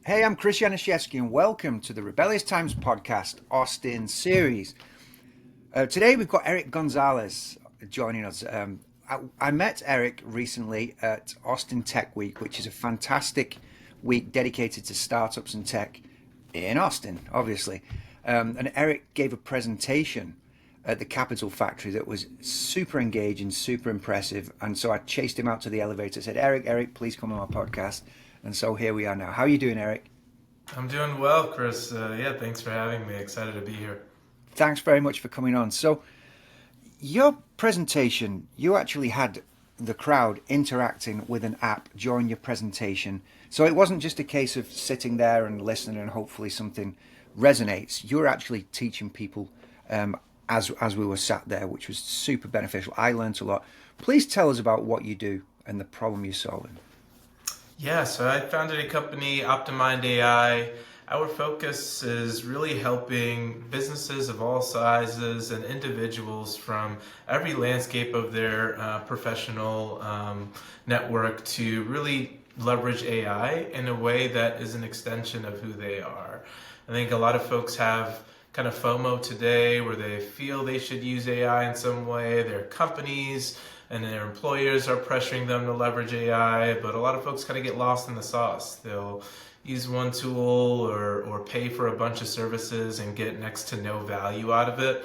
Hey, I'm Chris Januszewski, and welcome to the Rebellious Times Podcast, Austin series. Today we've got Eric Gonzalez joining us. I met Eric recently at Austin Tech Week, which is a fantastic week dedicated to startups and tech in Austin, obviously. And Eric gave a presentation at the Capital Factory that was super engaging, super impressive. And so I chased him out to the elevator, said, Eric, please come on my podcast. And so here we are now. How are you doing, Eric? I'm doing well, Chris. Thanks for having me. Excited to be here. Thanks very much for coming on. So your presentation, you actually had the crowd interacting with an app during your presentation. So it wasn't just a case of sitting there and listening and hopefully something resonates. You were actually teaching people as we were sat there, which was super beneficial. I learned a lot. Please tell us about what you do and the problem you're solving. Yeah, so I founded a company, OptiMindAI. Our focus is really helping businesses of all sizes and individuals from every landscape of their professional network to really leverage AI in a way that is an extension of who they are. I think a lot of folks have kind of FOMO today where they feel they should use AI in some way. Their companies and their employers are pressuring them to leverage AI, but a lot of folks kind of get lost in the sauce. They'll use one tool or pay for a bunch of services and get next to no value out of it.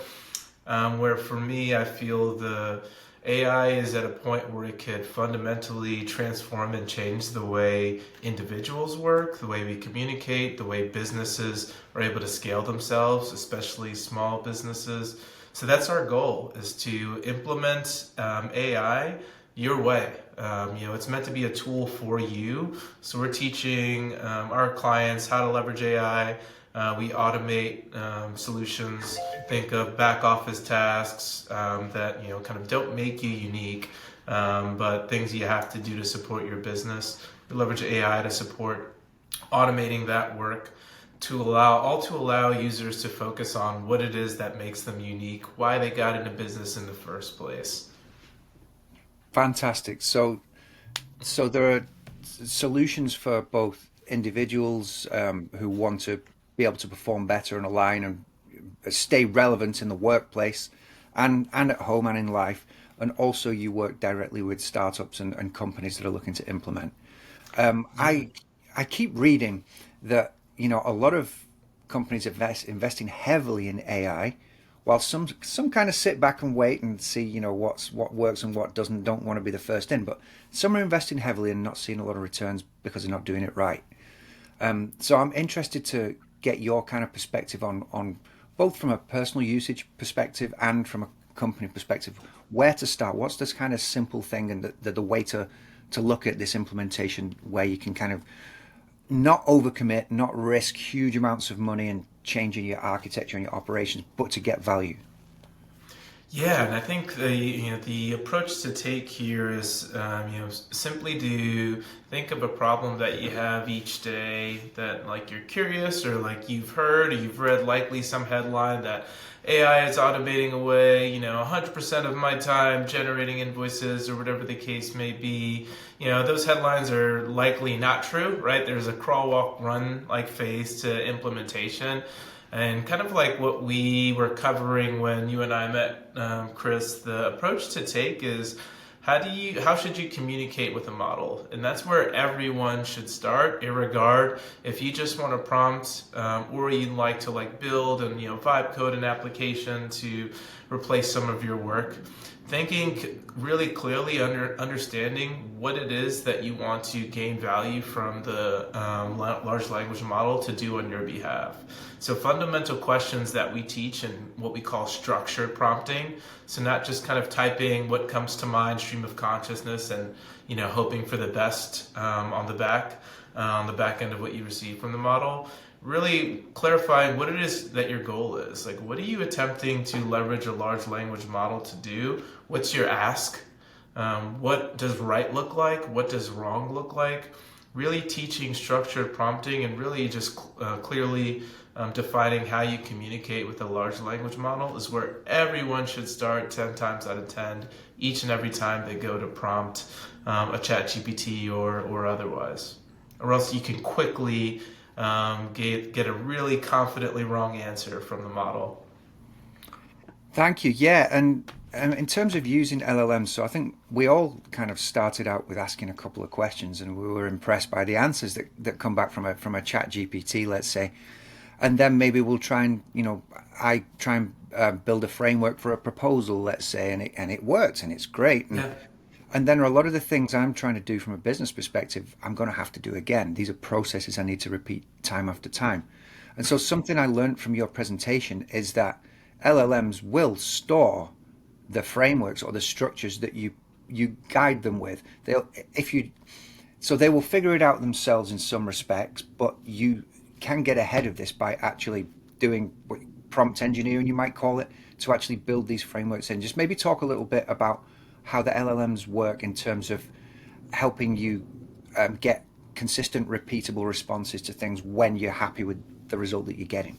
Where for me, I feel the AI is at a point where it could fundamentally transform and change the way individuals work, the way we communicate, the way businesses are able to scale themselves, especially small businesses. So that's our goal, is to implement AI your way. It's meant to be a tool for you. So we're teaching our clients how to leverage AI. We automate solutions. Think of back office tasks that kind of don't make you unique, but things you have to do to support your business. We leverage AI to support automating that work to allow users to focus on what it is that makes them unique, why they got into business in the first place. Fantastic. So there are solutions for both individuals who want to be able to perform better and align and stay relevant in the workplace and at home and in life. And also you work directly with startups and companies that are looking to implement. I keep reading that a lot of companies investing heavily in AI, while some kind of sit back and wait and see, what works and what doesn't, don't want to be the first in. But some are investing heavily and not seeing a lot of returns because they're not doing it right. So I'm interested to get your kind of perspective on both from a personal usage perspective and from a company perspective, where to start. What's this kind of simple thing and the way to look at this implementation where you can kind of not overcommit, not risk huge amounts of money and changing your architecture and your operations, but to get value? Yeah, and I think the approach to take here is simply to think of a problem that you have each day that you're curious or you've heard or you've read likely some headline that AI is automating away 100% of my time generating invoices or whatever the case may be. Those headlines are likely not true, right? There's a crawl, walk, run phase to implementation. And kind of like what we were covering when you and I met, Chris, the approach to take is how should you communicate with a model? And that's where everyone should start, irregard if you just want to prompt or you'd like to build and vibe code an application to replace some of your work. Thinking really clearly, understanding what it is that you want to gain value from the large language model to do on your behalf. So fundamental questions that we teach in what we call structured prompting. So not just kind of typing what comes to mind, stream of consciousness, and hoping for the best on the back end of what you receive from the model. Really clarifying what it is that your goal is. What are you attempting to leverage a large language model to do? What's your ask? What does right look like? What does wrong look like? Really teaching structured prompting and really just clearly defining how you communicate with a large language model is where everyone should start 10 times out of 10 each and every time they go to prompt a chat GPT or otherwise. Or else you can quickly get a really confidently wrong answer from the model. Thank you. Yeah, and in terms of using LLMs, so I think we all kind of started out with asking a couple of questions, and we were impressed by the answers that come back from a chat GPT, let's say, and then maybe we'll try and I try and build a framework for a proposal, let's say, and it works and it's great, Yeah. and then a lot of the things I'm trying to do from a business perspective, I'm going to have to do again. These are processes I need to repeat time after time. And so something I learned from your presentation is that LLMs will store the frameworks or the structures that you guide them with. They'll if you so they will figure it out themselves in some respects, but you can get ahead of this by actually doing what prompt engineering you might call it to actually build these frameworks in. Just maybe talk a little bit about how the LLMs work in terms of helping you get consistent, repeatable responses to things when you're happy with the result that you're getting.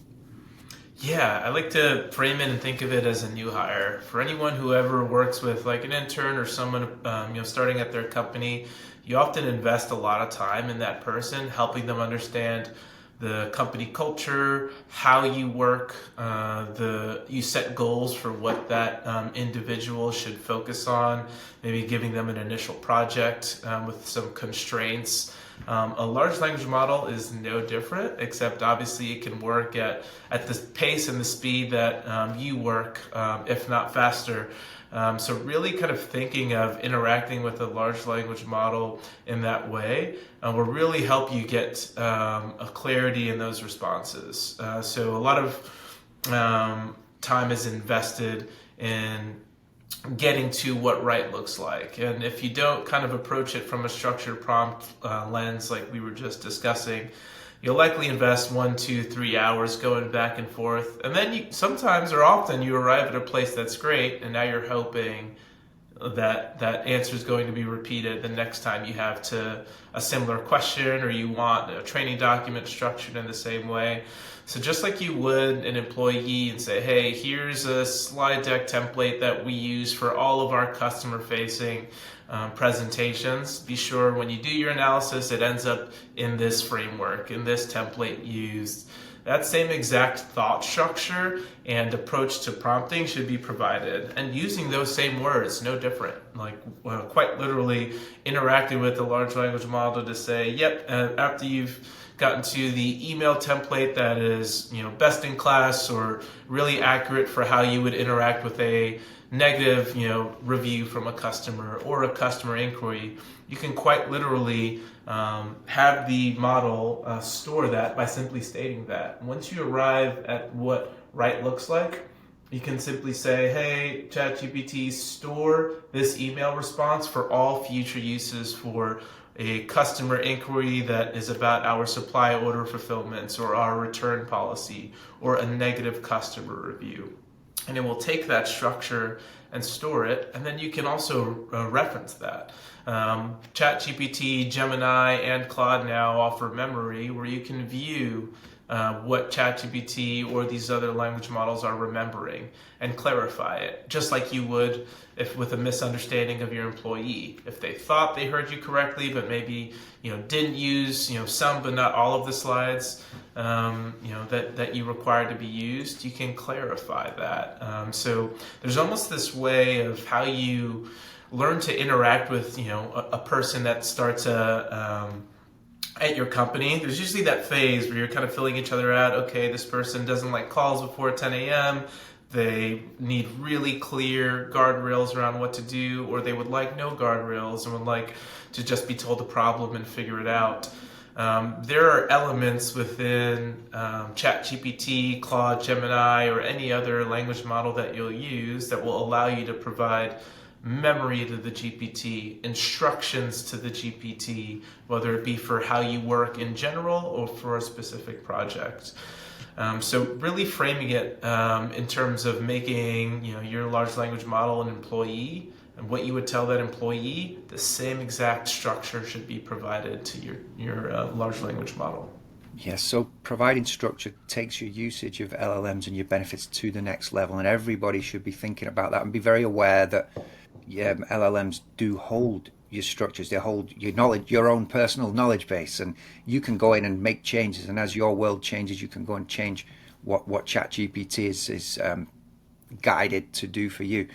Yeah, I like to frame it and think of it as a new hire. For anyone who ever works with like an intern or someone starting at their company, you often invest a lot of time in that person, helping them understand the company culture, how you work, you set goals for what that individual should focus on, maybe giving them an initial project with some constraints. A large language model is no different, except obviously it can work at the pace and the speed that you work, if not faster. So really kind of thinking of interacting with a large language model in that way will really help you get a clarity in those responses. So a lot of time is invested in getting to what right looks like. And if you don't kind of approach it from a structured prompt lens like we were just discussing, you'll likely invest 1, 2, 3 hours going back and forth. And then sometimes or often you arrive at a place that's great, and now you're hoping that that answer is going to be repeated the next time you have a similar question, or you want a training document structured in the same way. So just like you would an employee and say, hey, here's a slide deck template that we use for all of our customer facing presentations. Be sure when you do your analysis, it ends up in this framework, in this template used. That same exact thought structure and approach to prompting should be provided. And using those same words, no different. Like quite literally interacting with the large language model to say, yep, after you've gotten to the email template that is, best in class or really accurate for how you would interact with a negative, review from a customer or a customer inquiry, you can quite literally have the model store that by simply stating that. Once you arrive at what right looks like, you can simply say, hey, ChatGPT, store this email response for all future uses for a customer inquiry that is about our supply order fulfillments or our return policy or a negative customer review. And it will take that structure and store it, and then you can also reference that. ChatGPT, Gemini, and Claude now offer memory where you can view what ChatGPT or these other language models are remembering and clarify it, just like you would if with a misunderstanding of your employee. If they thought they heard you correctly, but maybe didn't use some but not all of the slides that you required to be used, you can clarify that. So there's almost this way of how you learn to interact with a person that starts at your company. There's usually that phase where you're kind of filling each other out. Okay, this person doesn't like calls before 10 a.m. They need really clear guardrails around what to do, or they would like no guardrails and would like to just be told the problem and figure it out. There are elements within ChatGPT, Claude, Gemini, or any other language model that you'll use that will allow you to provide memory to the GPT, instructions to the GPT, whether it be for how you work in general or for a specific project. So really framing it in terms of making your large language model an employee, and what you would tell that employee, the same exact structure should be provided to your large language model. Yes, so providing structure takes your usage of LLMs and your benefits to the next level, and everybody should be thinking about that and be very aware that LLMs do hold your structures. They hold your knowledge, your own personal knowledge base, and you can go in and make changes. And as your world changes, you can go and change what ChatGPT is guided to do for you.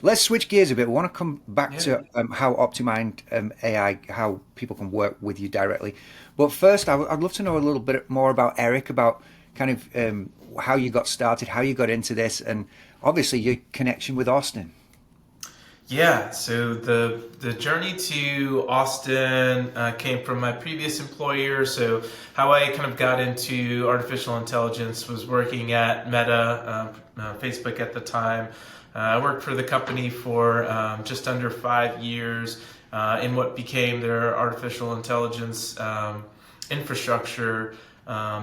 Let's switch gears a bit. We want to come back to how OptiMind AI, how people can work with you directly. But first, I'd love to know a little bit more about Eric, about kind of how you got started, how you got into this, and obviously your connection with Austin. Yeah, so the journey to Austin came from my previous employer. So how I kind of got into artificial intelligence was working at Meta, Facebook at the time. I worked for the company for just under 5 years in what became their artificial intelligence infrastructure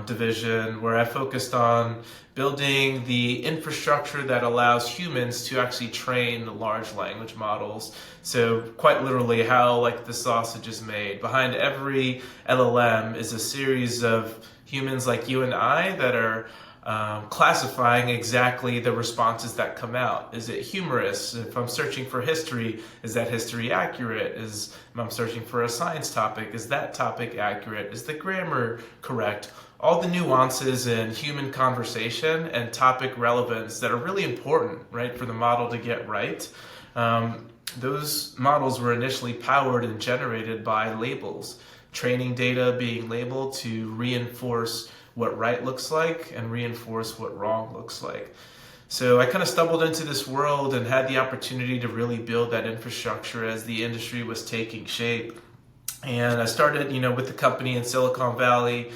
division, where I focused on building the infrastructure that allows humans to actually train the large language models. So quite literally how like the sausage is made. Behind every LLM is a series of humans like you and I that are classifying exactly the responses that come out. Is it humorous? If I'm searching for history, is that history accurate? If I'm searching for a science topic, is that topic accurate? Is the grammar correct? All the nuances in human conversation and topic relevance that are really important, right, for the model to get right. Those models were initially powered and generated by labels, training data being labeled to reinforce what right looks like and reinforce what wrong looks like. So I kind of stumbled into this world and had the opportunity to really build that infrastructure as the industry was taking shape. And I started, with the company in Silicon Valley,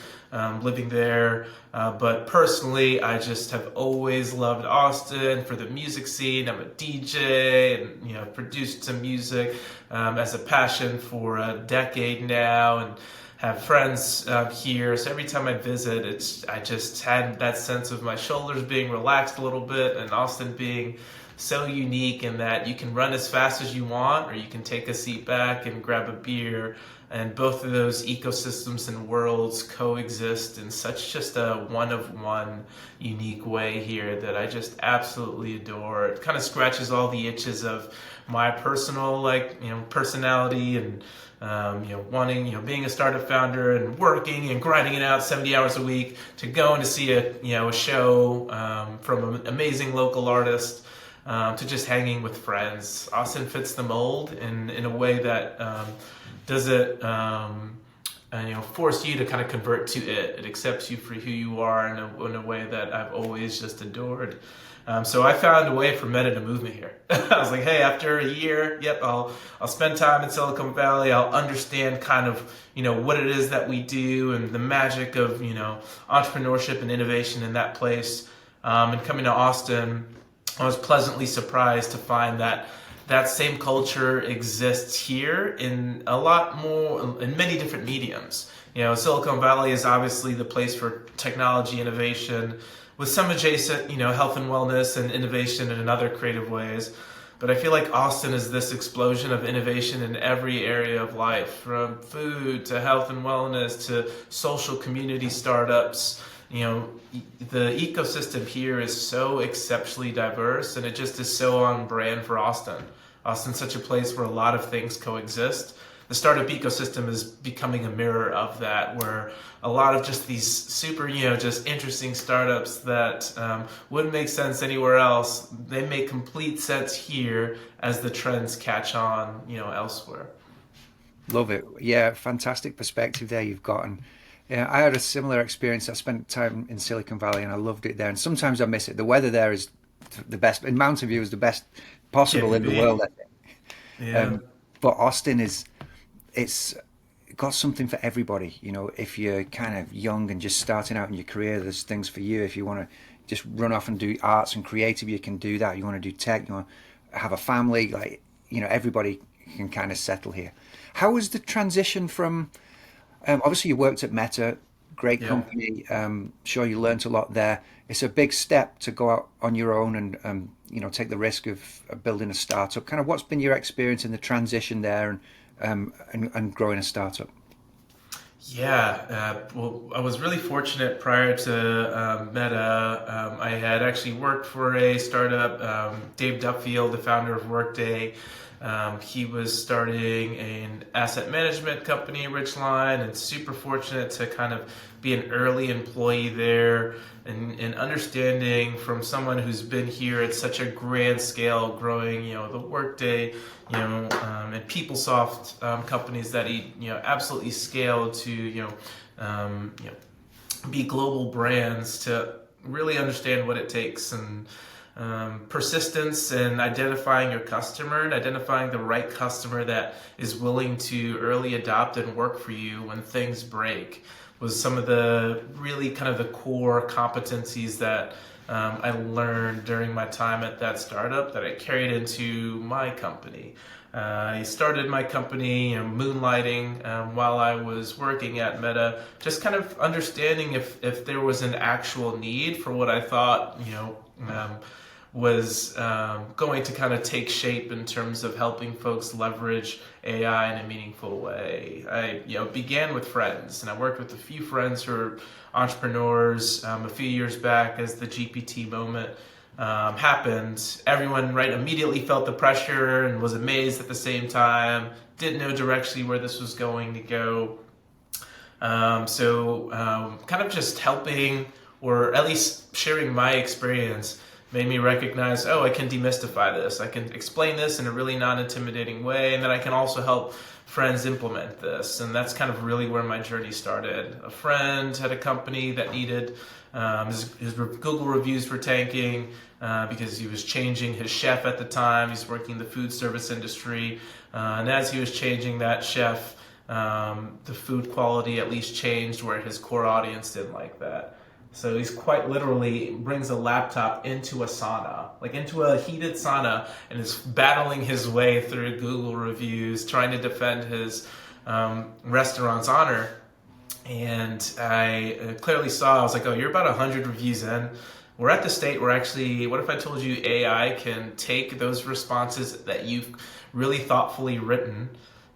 living there. But personally, I just have always loved Austin for the music scene. I'm a DJ and, produced some music as a passion for a decade now, and have friends here. So every time I visit, I just had that sense of my shoulders being relaxed a little bit, and Austin being so unique in that you can run as fast as you want, or you can take a seat back and grab a beer. And both of those ecosystems and worlds coexist in such just a one-of-one unique way here that I just absolutely adore. It kind of scratches all the itches of my personal, personality and, wanting, being a startup founder and working and grinding it out 70 hours a week, to going to see a show from an amazing local artist, to just hanging with friends. Austin fits the mold in a way that doesn't force you to kind of convert to it. It accepts you for who you are in a way that I've always just adored. So I found a way for Meta to move me here. I was like, hey, after a year, I'll spend time in Silicon Valley. I'll understand kind of, what it is that we do and the magic of, entrepreneurship and innovation in that place. And coming to Austin, I was pleasantly surprised to find that same culture exists here in many different mediums. Silicon Valley is obviously the place for technology innovation, with some adjacent, health and wellness and innovation in other creative ways. But I feel like Austin is this explosion of innovation in every area of life, from food to health and wellness to social community startups. The ecosystem here is so exceptionally diverse, and it just is so on brand for Austin. Austin's such a place where a lot of things coexist. The startup ecosystem is becoming a mirror of that, where a lot of just these super, just interesting startups that wouldn't make sense anywhere else, they make complete sense here as the trends catch on, elsewhere. Love it. Yeah, fantastic perspective there you've got. And yeah, I had a similar experience. I spent time in Silicon Valley and I loved it there. And sometimes I miss it. The weather there is the best. In Mountain View is the best possible in the world, I think. Yeah. But Austin it's got something for everybody. If you're kind of young and just starting out in your career, there's things for you. If you want to just run off and do arts and creative, you can do that. You want to do tech, you want to have a family, everybody can kind of settle here. How was the transition from, obviously you worked at Meta, great company. Sure, you learned a lot there. It's a big step to go out on your own and take the risk of building a startup. Kind of what's been your experience in the transition there and growing a startup? Yeah, well, I was really fortunate prior to Meta. I had actually worked for a startup, Dave Duffield, the founder of Workday, He was starting an asset management company, Ridgeline, and super fortunate to kind of be an early employee there, and understanding from someone who's been here at such a grand scale, growing, the Workday, and PeopleSoft companies that he, absolutely scaled to, be global brands, to really understand what it takes, and persistence, and identifying your customer, and identifying the right customer that is willing to early adopt and work for you when things break, was some of the really kind of the core competencies that I learned during my time at that startup that I carried into my company. I started my company, moonlighting while I was working at Meta, just kind of understanding if there was an actual need for what I thought, was going to kind of take shape in terms of helping folks leverage AI in a meaningful way. I began with friends, and I worked with a few friends who are entrepreneurs. A few years back, as the GPT moment happened, everyone immediately felt the pressure and was amazed at the same time, didn't know directionally where this was going to go. So kind of just helping, or at least sharing my experience, made me recognize, I can demystify this. I can explain this in a really non-intimidating way, and then I can also help friends implement this. And that's kind of really where my journey started. A friend had a company that needed, his Google reviews were tanking because he was changing his chef at the time. He's working in the food service industry. And as he was changing that chef, the food quality at least changed where his core audience didn't like that. So he's quite literally brings a laptop into a sauna, into a heated sauna, and is battling his way through Google reviews, trying to defend his restaurant's honor. And I clearly saw, I was like, you're about 100 reviews in. We're at the state where actually, what if I told you AI can take those responses that you've really thoughtfully written,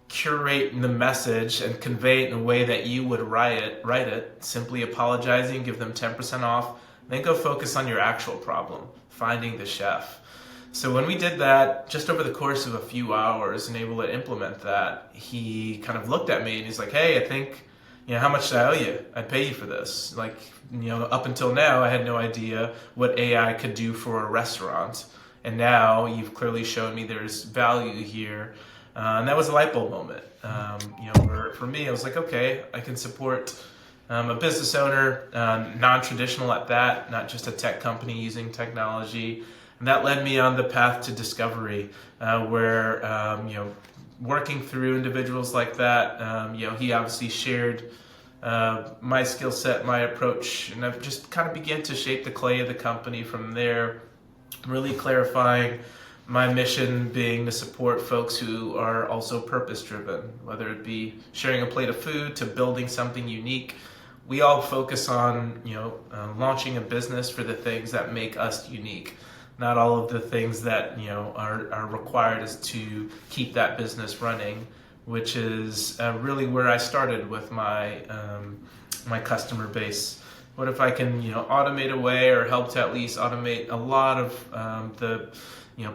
curate the message, and convey it in a way that you would write it, simply apologizing, give them 10% off, then go focus on your actual problem, finding the chef. So when we did that, just over the course of a few hours and able to implement that, he kind of looked at me and he's like, hey, I think, how much do I owe you? I'd pay you for this. Up until now, I had no idea what AI could do for a restaurant. And now you've clearly shown me there's value here. And that was a light bulb moment. For me, I was like, okay, I can support a business owner, non-traditional at that, not just a tech company using technology. And that led me on the path to discovery, where, working through individuals like that, he obviously shared my skill set, my approach, and I've just kind of began to shape the clay of the company from there, really clarifying my mission being to support folks who are also purpose-driven, whether it be sharing a plate of food to building something unique. We all focus on, launching a business for the things that make us unique. Not all of the things that, are required is to keep that business running, which is really where I started with my my customer base. What if I can, automate away, or help to at least automate a lot of the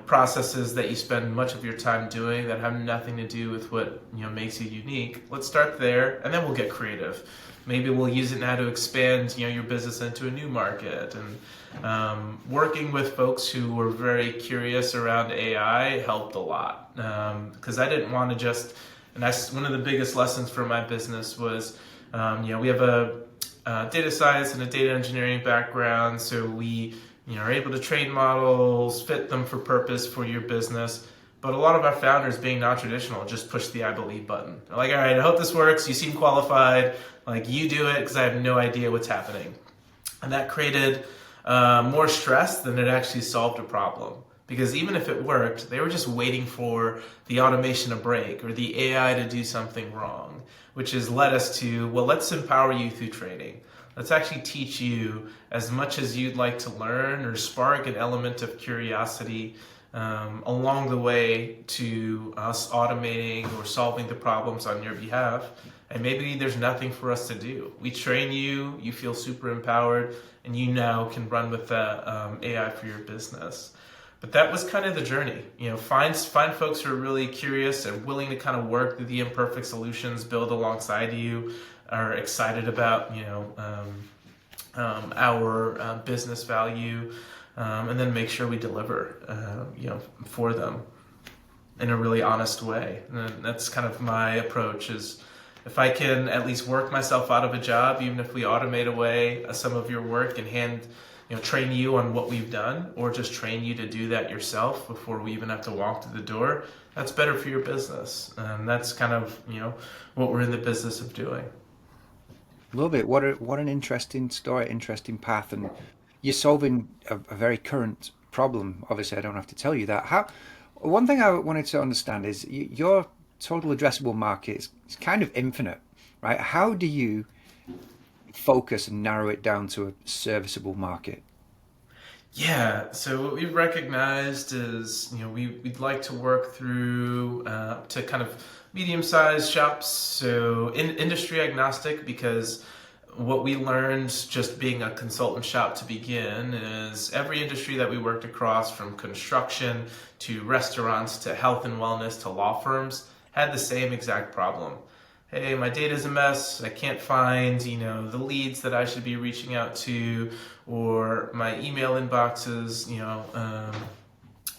processes that you spend much of your time doing that have nothing to do with what makes you unique. Let's start there, and then we'll get creative. Maybe we'll use it now to expand your business into a new market. And working with folks who were very curious around AI helped a lot, because I didn't want to just, and that's one of the biggest lessons for my business was, we have a data science and a data engineering background, so we are able to train models, fit them for purpose for your business. But a lot of our founders, being non-traditional, just push the I believe button. They're like, all right, I hope this works. You seem qualified. You do it, because I have no idea what's happening. And that created more stress than it actually solved a problem. Because even if it worked, they were just waiting for the automation to break or the AI to do something wrong, which has led us to, let's empower you through training. Let's actually teach you as much as you'd like to learn, or spark an element of curiosity along the way to us automating or solving the problems on your behalf. And maybe there's nothing for us to do. We train you, you feel super empowered, and you now can run with that AI for your business. But that was kind of the journey. Find folks who are really curious and willing to kind of work through the imperfect solutions, build alongside you, are excited about our business value, and then make sure we deliver for them in a really honest way. And that's kind of my approach, is if I can at least work myself out of a job, even if we automate away some of your work and train you on what we've done, or just train you to do that yourself before we even have to walk through the door, that's better for your business. And that's kind of, what we're in the business of doing. Love it. What an interesting story, interesting path, and you're solving a very current problem. Obviously, I don't have to tell you that. One thing I wanted to understand is your total addressable market is kind of infinite, right? How do you focus and narrow it down to a serviceable market? Yeah, so what we've recognized is, we'd like to work through to kind of medium-sized shops, so industry agnostic, because what we learned just being a consultant shop to begin is every industry that we worked across, from construction to restaurants to health and wellness to law firms, had the same exact problem. Hey, my data's a mess. I can't find, the leads that I should be reaching out to, or my email inboxes,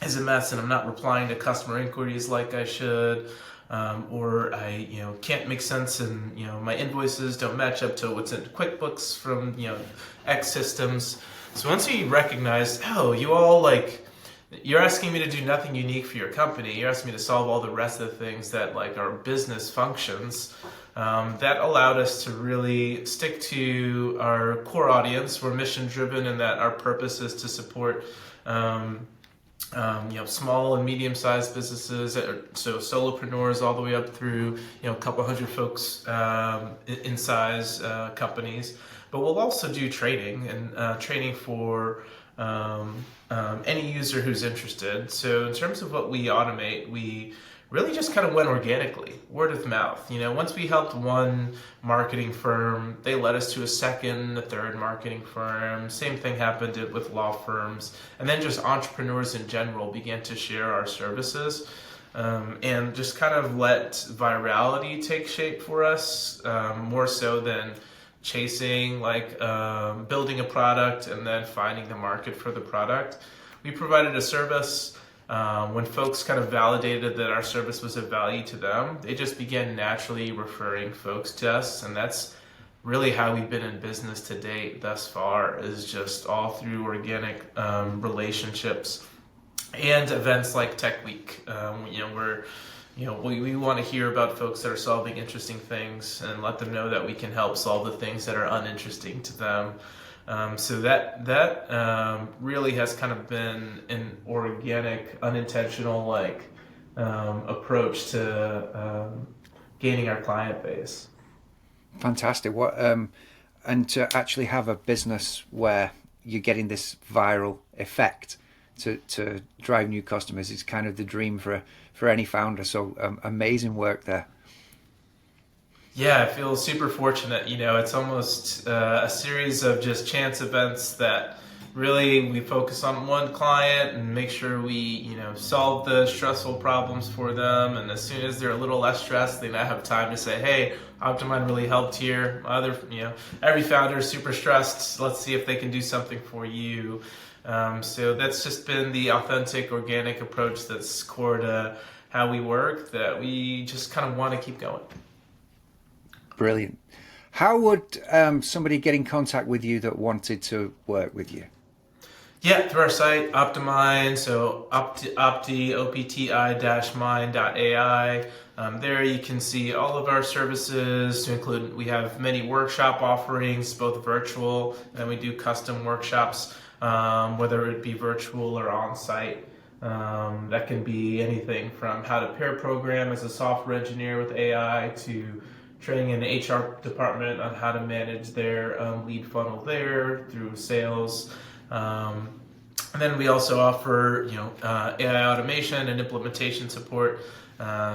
is a mess and I'm not replying to customer inquiries like I should. Or I, can't make sense, and my invoices don't match up to what's in QuickBooks from X systems. So once we recognize, you're asking me to do nothing unique for your company. You're asking me to solve all the rest of the things that our business functions. That allowed us to really stick to our core audience. We're mission driven, and that our purpose is to support small and medium-sized businesses, so solopreneurs all the way up through a couple hundred folks in size companies. But we'll also do training and training for any user who's interested. So in terms of what we automate, we really just kind of went organically, word of mouth. Once we helped one marketing firm, they led us to a second, a third marketing firm. Same thing happened with law firms. And then just entrepreneurs in general began to share our services, and just kind of let virality take shape for us, more so than chasing, building a product and then finding the market for the product. We provided a service. When folks kind of validated that our service was of value to them, they just began naturally referring folks to us. And that's really how we've been in business to date thus far, is just all through organic relationships and events like Tech Week. We want to hear about folks that are solving interesting things and let them know that we can help solve the things that are uninteresting to them. So that really has kind of been an organic, unintentional approach to gaining our client base. Fantastic. And to actually have a business where you're getting this viral effect to drive new customers is kind of the dream for any founder. So amazing work there. Yeah, I feel super fortunate. It's almost a series of just chance events that really we focus on one client and make sure we, solve the stressful problems for them. And as soon as they're a little less stressed, they now have time to say, hey, OptiMind really helped here. Every founder is super stressed. Let's see if they can do something for you. So that's just been the authentic, organic approach that's core to how we work, that we just kind of want to keep going. Brilliant. How would somebody get in contact with you that wanted to work with you? Yeah, through our site, OptiMind, so OPTI-mind.ai. There you can see all of our services, to include, we have many workshop offerings, both virtual, and we do custom workshops, whether it be virtual or on-site. That can be anything from how to pair program as a software engineer with AI, to training an HR department on how to manage their lead funnel there through sales. And then we also offer, AI automation and implementation support.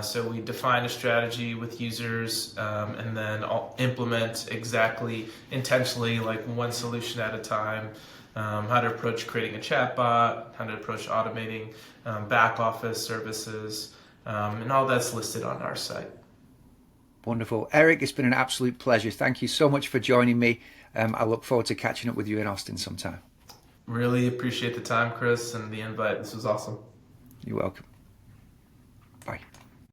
So we define a strategy with users, and then I'll implement exactly, intentionally, one solution at a time. how to approach creating a chatbot, how to approach automating back office services, and all that's listed on our site. Wonderful. Eric, it's been an absolute pleasure. Thank you so much for joining me. I look forward to catching up with you in Austin sometime. Really appreciate the time, Chris, and the invite. This was awesome. You're welcome. Bye.